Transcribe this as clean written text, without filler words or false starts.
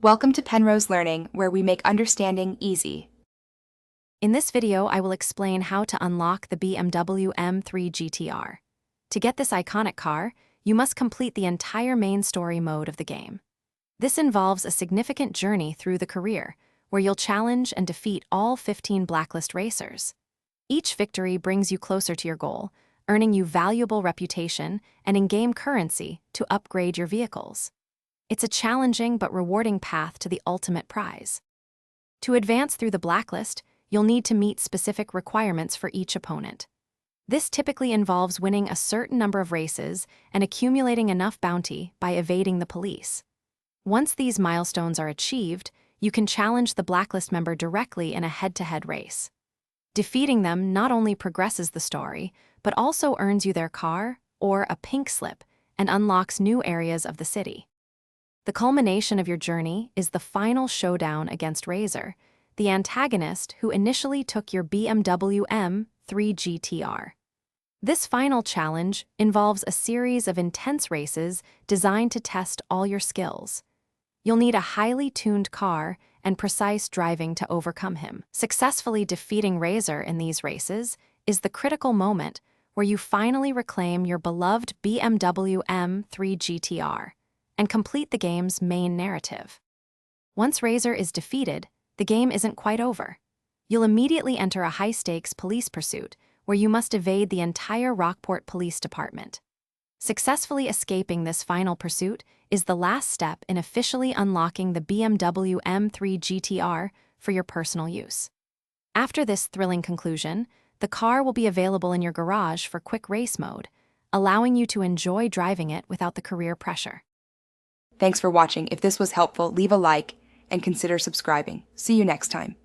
Welcome to Penrose Learning, where we make understanding easy. In this video, I will explain how to unlock the BMW M3 GTR. To get this iconic car, you must complete the entire main story mode of the game. This involves a significant journey through the career, where you'll challenge and defeat all 15 blacklist racers. Each victory brings you closer to your goal, earning you valuable reputation and in-game currency to upgrade your vehicles. It's a challenging but rewarding path to the ultimate prize. To advance through the blacklist, you'll need to meet specific requirements for each opponent. This typically involves winning a certain number of races and accumulating enough bounty by evading the police. Once these milestones are achieved, you can challenge the blacklist member directly in a head-to-head race. Defeating them not only progresses the story, but also earns you their car or a pink slip and unlocks new areas of the city. The culmination of your journey is the final showdown against Razor, the antagonist who initially took your BMW M3 GTR. This final challenge involves a series of intense races designed to test all your skills. You'll need a highly tuned car and precise driving to overcome him. Successfully defeating Razor in these races is the critical moment where you finally reclaim your beloved BMW M3 GTR and complete the game's main narrative. Once Razor is defeated, the game isn't quite over. You'll immediately enter a high-stakes police pursuit where you must evade the entire Rockport Police Department. Successfully escaping this final pursuit is the last step in officially unlocking the BMW M3 GTR for your personal use. After this thrilling conclusion, the car will be available in your garage for quick race mode, allowing you to enjoy driving it without the career pressure. Thanks for watching. If this was helpful, leave a like and consider subscribing. See you next time.